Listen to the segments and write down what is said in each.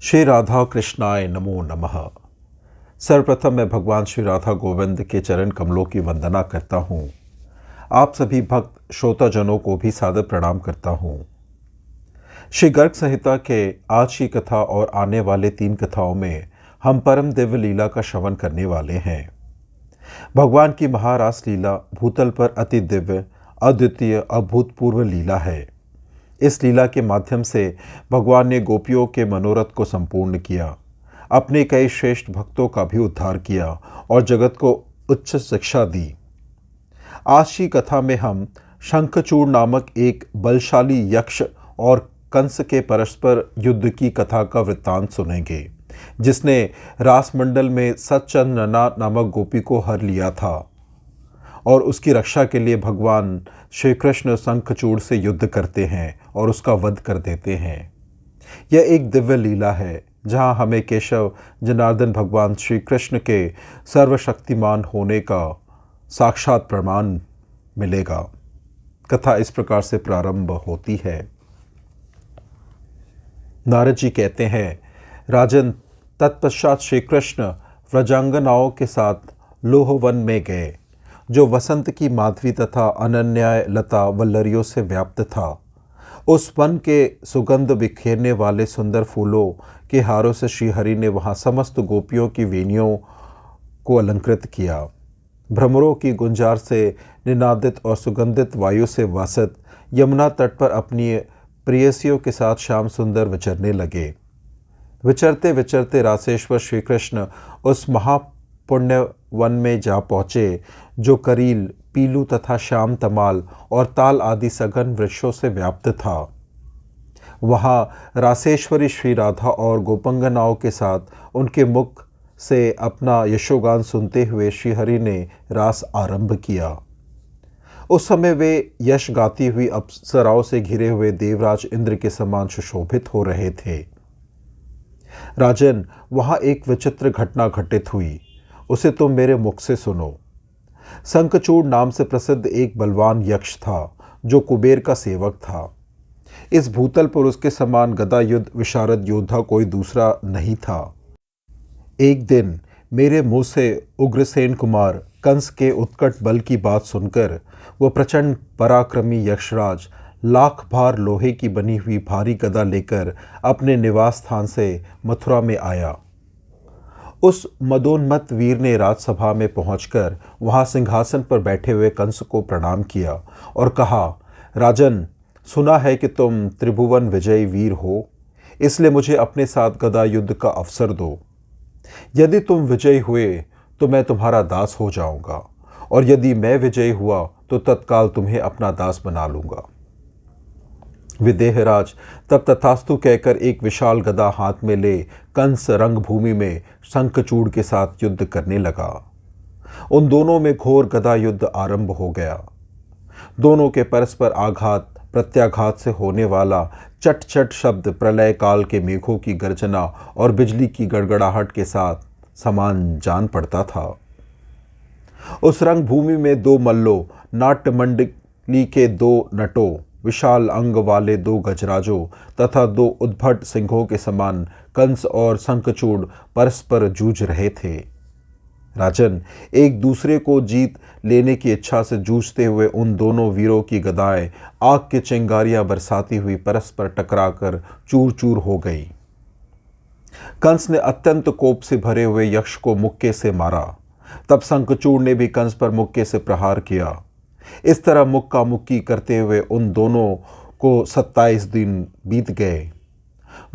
श्री राधा कृष्णाय नमो नमः। सर्वप्रथम मैं भगवान श्री राधा गोविंद के चरण कमलों की वंदना करता हूँ। आप सभी भक्त श्रोताजनों को भी सादर प्रणाम करता हूँ। श्री गर्ग संहिता के आज की कथा और आने वाले 3 कथाओं में हम परम दिव्य लीला का श्रवण करने वाले हैं। भगवान की महारास लीला भूतल पर अति दिव्य, अद्वितीय, अभूतपूर्व लीला है। इस लीला के माध्यम से भगवान ने गोपियों के मनोरथ को संपूर्ण किया, अपने कई श्रेष्ठ भक्तों का भी उद्धार किया और जगत को उच्च शिक्षा दी। आज की कथा में हम शंखचूड़ नामक एक बलशाली यक्ष और कंस के परस्पर युद्ध की कथा का वृत्तांत सुनेंगे, जिसने रासमंडल में सच्चंदना नामक गोपी को हर लिया था और उसकी रक्षा के लिए भगवान श्री कृष्ण शंखचूड़ से युद्ध करते हैं और उसका वध कर देते हैं। यह एक दिव्य लीला है जहां हमें केशव जनार्दन भगवान श्री कृष्ण के सर्वशक्तिमान होने का साक्षात प्रमाण मिलेगा। कथा इस प्रकार से प्रारंभ होती है। नारद जी कहते हैं, राजन, तत्पश्चात श्री कृष्ण व्रजांगनाओं के साथ लोहवन में गए, जो वसंत की माधवी तथा अनन्याय लता वल्लरियों से व्याप्त था। उस वन के सुगंध बिखेरने वाले सुंदर फूलों के हारों से श्रीहरि ने वहाँ समस्त गोपियों की वेणियों को अलंकृत किया। भ्रमरों की गुंजार से निनादित और सुगंधित वायु से वासित यमुना तट पर अपनी प्रेयसियों के साथ श्याम सुंदर विचरने लगे। विचरते विचरते रासेश्वर श्री कृष्ण उस महापुण्य वन में जा पहुँचे, जो करील, पीलू तथा श्याम तमाल और ताल आदि सघन वृक्षों से व्याप्त था। वहाँ रासेश्वरी श्री राधा और गोपंगनाओं के साथ उनके मुख से अपना यशोगान सुनते हुए श्रीहरि ने रास आरंभ किया। उस समय वे यश गाती हुई अप्सराओं से घिरे हुए देवराज इंद्र के समान सुशोभित हो रहे थे। राजन, वहाँ एक विचित्र घटना घटित हुई, उसे तुम मेरे मुख से सुनो। शंखचूड़ नाम से प्रसिद्ध एक बलवान यक्ष था, जो कुबेर का सेवक था। इस भूतल पर उसके समान गदा युद्ध विशारद योद्धा कोई दूसरा नहीं था। एक दिन मेरे मुंह से उग्रसेन कुमार कंस के उत्कट बल की बात सुनकर वह प्रचंड पराक्रमी यक्षराज लाख भार लोहे की बनी हुई भारी गदा लेकर अपने निवास स्थान से मथुरा में आया। उस मदोन्मत्त वीर ने राजसभा में पहुंचकर वहां सिंहासन पर बैठे हुए कंस को प्रणाम किया और कहा, राजन, सुना है कि तुम त्रिभुवन विजयी वीर हो, इसलिए मुझे अपने साथ गदा युद्ध का अवसर दो। यदि तुम विजयी हुए तो मैं तुम्हारा दास हो जाऊंगा, और यदि मैं विजयी हुआ तो तत्काल तुम्हें अपना दास बना लूंगा। विदेहराज तब तथास्तु कहकर एक विशाल गदा हाथ में ले कंस रंगभूमि में शंखचूड़ के साथ युद्ध करने लगा। उन दोनों में घोर गदा युद्ध आरंभ हो गया। दोनों के परस्पर आघात प्रत्याघात से होने वाला चट चट शब्द प्रलय काल के मेघों की गर्जना और बिजली की गड़गड़ाहट के साथ समान जान पड़ता था। उस रंगभूमि में 2 मल्लों, नाट्य मंडली के 2 नटों, विशाल अंग वाले 2 गजराजों तथा 2 उद्भट सिंहों के समान कंस और शंखचूड़ परस्पर जूझ रहे थे। राजन, एक दूसरे को जीत लेने की इच्छा से जूझते हुए उन दोनों वीरों की गदाएं आग की चिंगारियां बरसाती हुई परस्पर टकराकर चूर चूर हो गई। कंस ने अत्यंत कोप से भरे हुए यक्ष को मुक्के से मारा। तब शंखचूड़ ने भी कंस पर मुक्के से प्रहार किया। इस तरह मुक्का मुक्की करते हुए उन दोनों को 27 दिन बीत गए।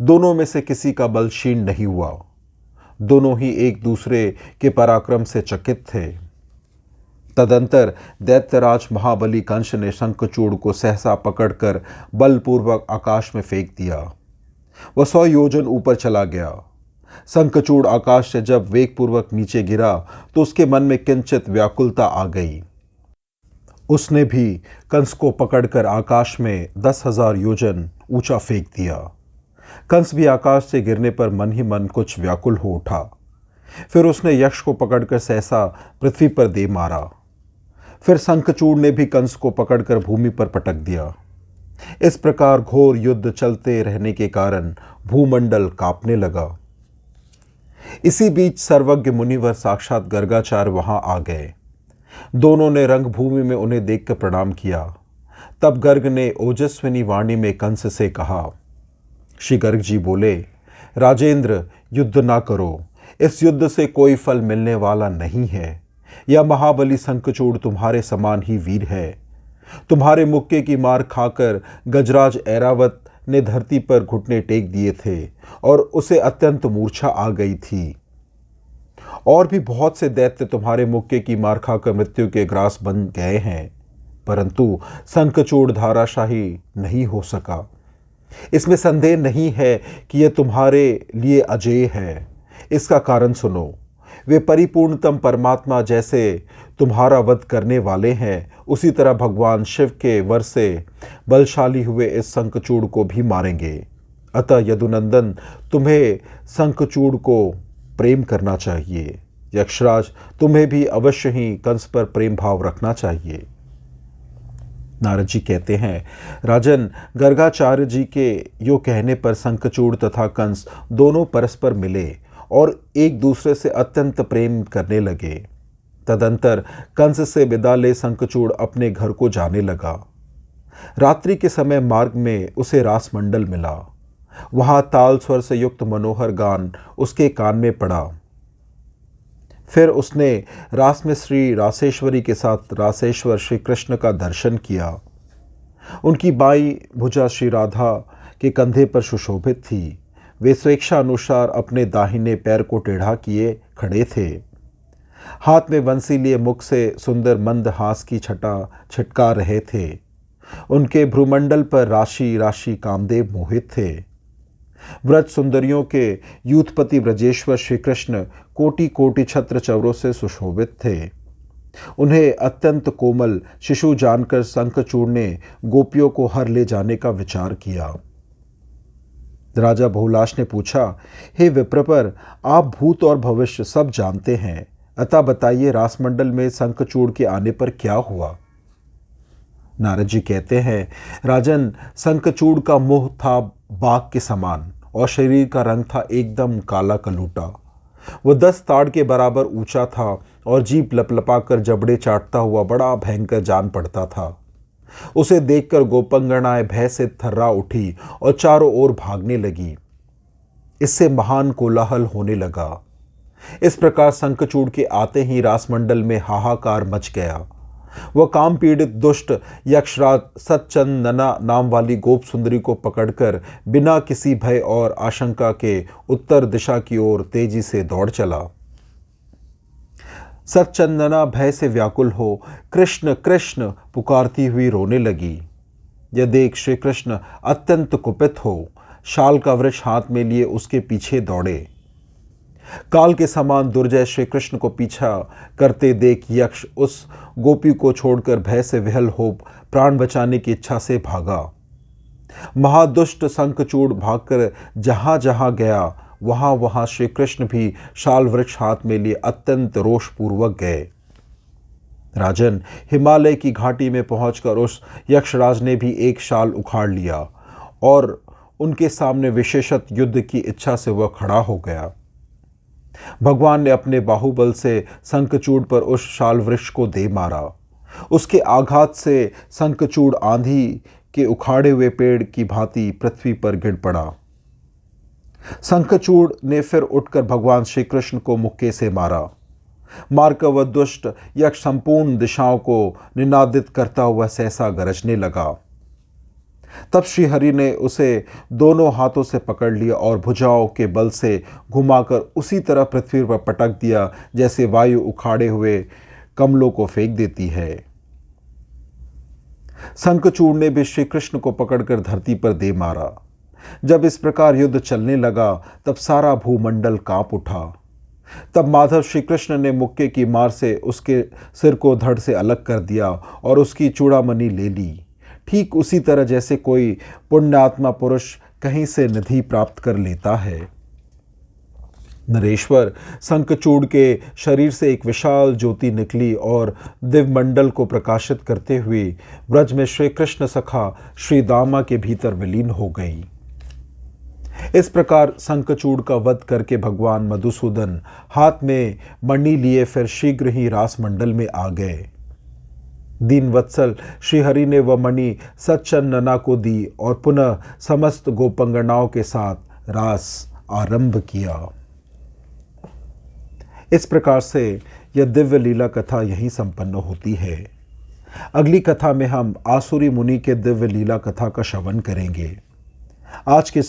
दोनों में से किसी का बल क्षीण नहीं हुआ। दोनों ही एक दूसरे के पराक्रम से चकित थे। तदंतर दैत्यराज महाबली कंस ने शंखचूड़ को सहसा पकड़कर बलपूर्वक आकाश में फेंक दिया। वह 100 योजन ऊपर चला गया। शंखचूड़ आकाश से जब वेगपूर्वक नीचे गिरा तो उसके मन में किंचित व्याकुलता आ गई। उसने भी कंस को पकड़कर आकाश में 10,000 योजन ऊंचा फेंक दिया। कंस भी आकाश से गिरने पर मन ही मन कुछ व्याकुल हो उठा। फिर उसने यक्ष को पकड़कर सहसा पृथ्वी पर दे मारा। फिर शंखचूड़ ने भी कंस को पकड़कर भूमि पर पटक दिया। इस प्रकार घोर युद्ध चलते रहने के कारण भूमंडल कांपने लगा। इसी बीच सर्वज्ञ मुनिवर साक्षात गर्गाचार्य वहां आ गए। दोनों ने रंगभूमि में उन्हें देखकर प्रणाम किया। तब गर्ग ने ओजस्विनी वाणी में कंस से कहा। श्री गर्ग जी बोले, राजेंद्र, युद्ध ना करो। इस युद्ध से कोई फल मिलने वाला नहीं है। यह महाबली शंखचूड़ तुम्हारे समान ही वीर है। तुम्हारे मुक्के की मार खाकर गजराज ऐरावत ने धरती पर घुटने टेक दिए थे और उसे अत्यंत मूर्छा आ गई थी। और भी बहुत से दैत्य तुम्हारे मुक्के की मार खाकर मृत्यु के ग्रास बन गए हैं, परंतु शंखचूड़ धाराशाही नहीं हो सका। इसमें संदेह नहीं है कि यह तुम्हारे लिए अजेय है। इसका कारण सुनो। वे परिपूर्णतम परमात्मा जैसे तुम्हारा वध करने वाले हैं, उसी तरह भगवान शिव के वर से बलशाली हुए इस शंखचूड़ को भी मारेंगे। अतः यदुनंदन, तुम्हें शंखचूड़ को प्रेम करना चाहिए। यक्षराज, तुम्हें भी अवश्य ही कंस पर प्रेम भाव रखना चाहिए। नारद जी कहते हैं, राजन, गर्गाचार्य जी के यो कहने पर शंखचूड़ तथा कंस दोनों परस्पर मिले और एक दूसरे से अत्यंत प्रेम करने लगे। तदंतर कंस से विदा ले शंखचूड़ अपने घर को जाने लगा। रात्रि के समय मार्ग में उसे रासमंडल मिला। वहां ताल स्वर से युक्त मनोहर गान उसके कान में पड़ा। फिर उसने रास में श्री रासेश्वरी के साथ रासेश्वर श्री कृष्ण का दर्शन किया। उनकी बाईं भुजा श्री राधा के कंधे पर सुशोभित थी। वे स्वेच्छा अनुसार अपने दाहिने पैर को टेढ़ा किए खड़े थे। हाथ में बंसी लिए मुख से सुंदर मंद हास की छटा छिटका रहे थे। उनके भ्रूमंडल पर राशि राशि कामदेव मोहित थे। व्रज सुंदरियों के यूथपति ब्रजेश्वर श्री कृष्ण कोटि कोटि छत्र चवरों से सुशोभित थे। उन्हें अत्यंत कोमल शिशु जानकर शंखचूड़ ने गोपियों को हर ले जाने का विचार किया। राजा बहुलाश ने पूछा, हे विप्रपर, आप भूत और भविष्य सब जानते हैं, अतः बताइए रासमंडल में शंखचूड़ के आने पर क्या हुआ। नारद जी कहते हैं, राजन, शंखचूड़ का मुंह था बाघ के समान और शरीर का रंग था एकदम काला कलूटा। वह 10 ताड़ के बराबर ऊंचा था और जीभ लपलपाकर जबड़े चाटता हुआ बड़ा भयंकर जान पड़ता था। उसे देखकर गोपंगनाएं भय से थर्रा उठी और चारों ओर भागने लगी। इससे महान कोलाहल होने लगा। इस प्रकार शंखचूड़ के आते ही रासमंडल में हाहाकार मच गया। वह काम पीड़ित दुष्ट यक्षराज सच्चंदना नाम वाली गोप सुंदरी को पकड़कर बिना किसी भय और आशंका के उत्तर दिशा की ओर तेजी से दौड़ चला। सच्चंदना भय से व्याकुल हो कृष्ण कृष्ण पुकारती हुई रोने लगी। यह देख श्री कृष्ण अत्यंत कुपित हो शाल का वृक्ष हाथ में लिए उसके पीछे दौड़े। काल के समान दुर्जय श्री कृष्ण को पीछा करते देख यक्ष उस गोपी को छोड़कर भय से विहल हो प्राण बचाने की इच्छा से भागा। महादुष्ट शंखचूड़ भागकर जहां जहां गया वहां वहां श्री कृष्ण भी शाल वृक्ष हाथ में लिए अत्यंत रोषपूर्वक गए। राजन, हिमालय की घाटी में पहुंचकर उस यक्षराज ने भी एक शाल उखाड़ लिया और उनके सामने विशेषत युद्ध की इच्छा से वह खड़ा हो गया। भगवान ने अपने बाहुबल से शंखचूड़ पर उस शाल वृक्ष को दे मारा। उसके आघात से शंखचूड़ आंधी के उखाड़े हुए पेड़ की भांति पृथ्वी पर गिर पड़ा। शंखचूड़ ने फिर उठकर भगवान श्री कृष्ण को मुक्के से मारा। मारकर वह दुष्ट यक्ष संपूर्ण दिशाओं को निनादित करता हुआ सहसा गरजने लगा। तब श्री हरि ने उसे दोनों हाथों से पकड़ लिया और भुजाओं के बल से घुमाकर उसी तरह पृथ्वी पर पटक दिया जैसे वायु उखाड़े हुए कमलों को फेंक देती है। शंखचूड़ ने भी श्री कृष्ण को पकड़कर धरती पर दे मारा। जब इस प्रकार युद्ध चलने लगा तब सारा भूमंडल कांप उठा। तब माधव श्री कृष्ण ने मुक्के की मार से उसके सिर को धड़ से अलग कर दिया और उसकी चूड़ामणि ले ली, ठीक उसी तरह जैसे कोई पुण्यात्मा पुरुष कहीं से निधि प्राप्त कर लेता है। नरेश्वर शंखचूड़ के शरीर से एक विशाल ज्योति निकली और दिव्यमंडल को प्रकाशित करते हुए ब्रज में श्री कृष्ण सखा श्री दामा के भीतर विलीन हो गई। इस प्रकार शंखचूड़ का वध करके भगवान मधुसूदन हाथ में मणि लिए फिर शीघ्र ही रास मंडल में आ गए। दीन वत्सल श्रीहरि ने वह मणि सच्चन्नना को दी और पुनः समस्त गोपंगनाओं के साथ रास आरंभ किया। इस प्रकार से यह दिव्य लीला कथा यहीं संपन्न होती है। अगली कथा में हम आसुरी मुनि के दिव्य लीला कथा का श्रवण करेंगे। आज की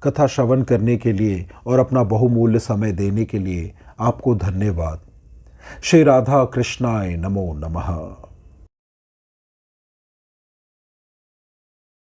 कथा श्रवण करने के लिए और अपना बहुमूल्य समय देने के लिए आपको धन्यवाद। श्री राधा कृष्णाय नमो नमः।